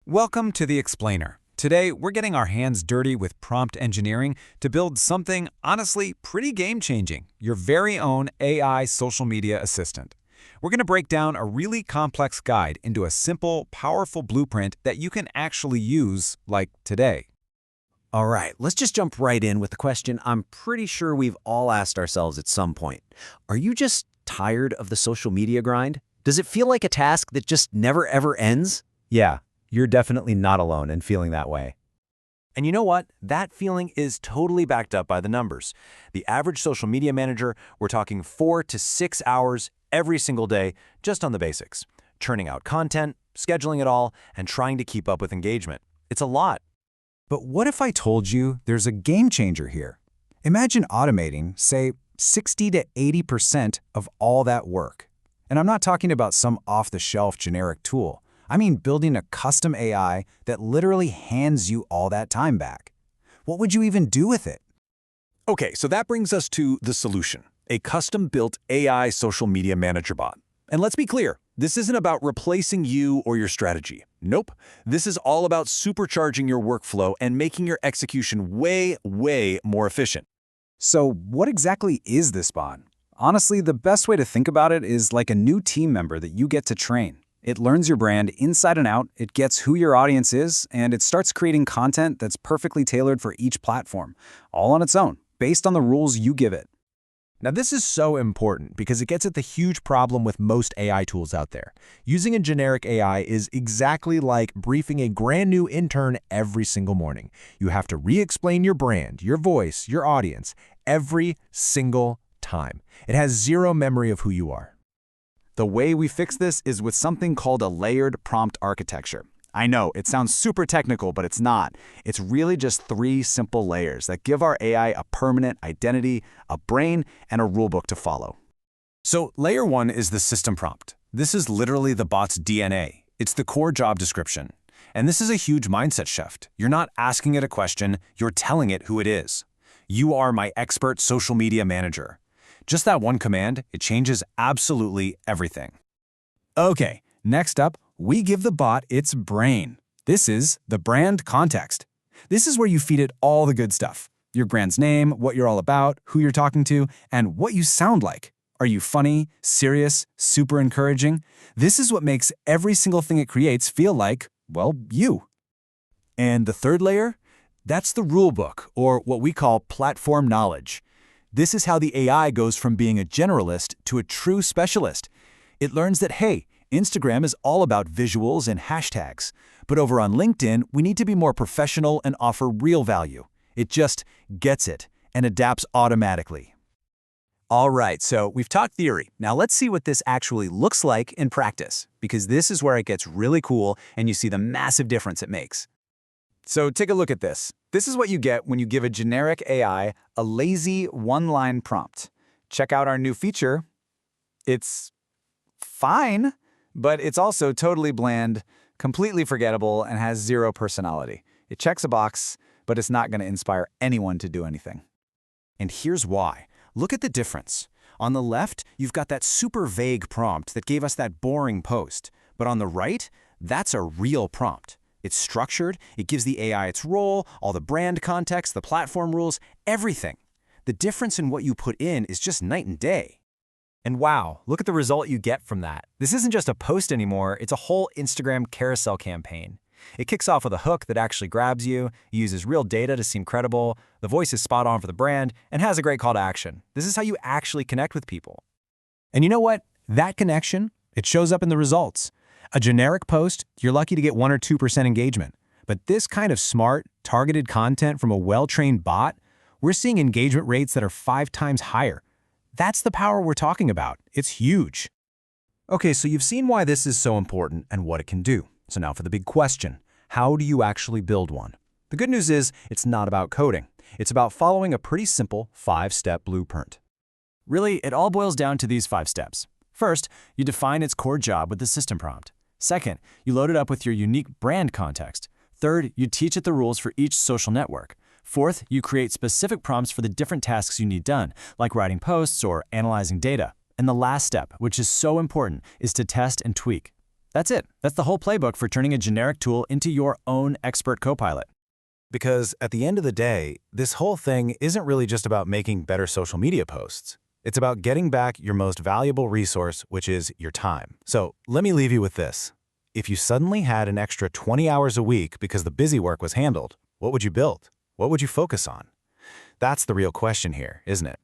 Welcome to The Explainer. Today, we're getting our hands dirty with prompt engineering to build something, honestly, pretty game-changing, your very own AI social media assistant. We're going to break down a really complex guide into a simple, powerful blueprint that you can actually use, like today. All right, let's just jump right in with the question I'm pretty sure we've all asked ourselves at some point. Are you just tired of the social media grind? Does it feel like a task that just never ever ends? Yeah, you're definitely not alone in feeling that way. And you know what? That feeling is totally backed up by the numbers. The average social media manager, we're talking 4 to 6 hours every single day just on the basics. Churning out content, scheduling it all, and trying to keep up with engagement. It's a lot. But what if I told you there's a game changer here? Imagine automating, say, 60 to 80% of all that work. And I'm not talking about some off-the-shelf generic tool. I mean building a custom AI that literally hands you all that time back. What would you even do with it? Okay, so that brings us to the solution, a custom-built AI social media manager bot. And let's be clear, this isn't about replacing you or your strategy. Nope. This is all about supercharging your workflow and making your execution way, way more efficient. So what exactly is this bot? Honestly, the best way to think about it is like a new team member that you get to train. It learns your brand inside and out, it gets who your audience is, and it starts creating content that's perfectly tailored for each platform, all on its own, based on the rules you give it. Now, this is so important because it gets at the huge problem with most AI tools out there. Using a generic AI is exactly like briefing a brand new intern every single morning. You have to re-explain your brand, your voice, your audience, every single time. It has zero memory of who you are. The way we fix this is with something called a layered prompt architecture. I know, it sounds super technical, but it's not. It's really just 3 simple layers that give our AI a permanent identity, a brain, and a rulebook to follow. So layer 1 is the system prompt. This is literally the bot's DNA. It's the core job description. And this is a huge mindset shift. You're not asking it a question, you're telling it who it is. You are my expert social media manager. Just that one command, it changes absolutely everything. Okay, next up, we give the bot its brain. This is the brand context. This is where you feed it all the good stuff. Your brand's name, what you're all about, who you're talking to, and what you sound like. Are you funny, serious, super encouraging? This is what makes every single thing it creates feel like, well, you. And the third layer? That's the rulebook, or what we call platform knowledge. This is how the AI goes from being a generalist to a true specialist. It learns that, hey, Instagram is all about visuals and hashtags, but over on LinkedIn, we need to be more professional and offer real value. It just gets it and adapts automatically. All right, so we've talked theory. Now let's see what this actually looks like in practice, because this is where it gets really cool and you see the massive difference it makes. So take a look at this. This is what you get when you give a generic AI a lazy one-line prompt. Check out our new feature. It's fine, but it's also totally bland, completely forgettable, and has zero personality. It checks a box, but it's not going to inspire anyone to do anything. And here's why. Look at the difference. On the left, you've got that super vague prompt that gave us that boring post. But on the right, that's a real prompt. It's structured, it gives the AI its role, all the brand context, the platform rules, everything. The difference in what you put in is just night and day. And wow, look at the result you get from that. This isn't just a post anymore, it's a whole Instagram carousel campaign. It kicks off with a hook that actually grabs you, uses real data to seem credible, the voice is spot on for the brand, and has a great call to action. This is how you actually connect with people. And you know what? That connection, it shows up in the results. A generic post, you're lucky to get 1 or 2% engagement. But this kind of smart, targeted content from a well-trained bot, we're seeing engagement rates that are 5 times higher. That's the power we're talking about. It's huge. Okay, so you've seen why this is so important and what it can do. So now for the big question, how do you actually build one? The good news is it's not about coding. It's about following a pretty simple 5-step blueprint. Really, it all boils down to these 5 steps. First, you define its core job with the system prompt. Second, you load it up with your unique brand context. Third, you teach it the rules for each social network. Fourth, you create specific prompts for the different tasks you need done, like writing posts or analyzing data. And the last step, which is so important, is to test and tweak. That's it. That's the whole playbook for turning a generic tool into your own expert copilot. Because at the end of the day, this whole thing isn't really just about making better social media posts. It's about getting back your most valuable resource, which is your time. So let me leave you with this. If you suddenly had an extra 20 hours a week because the busy work was handled, what would you build? What would you focus on? That's the real question here, isn't it?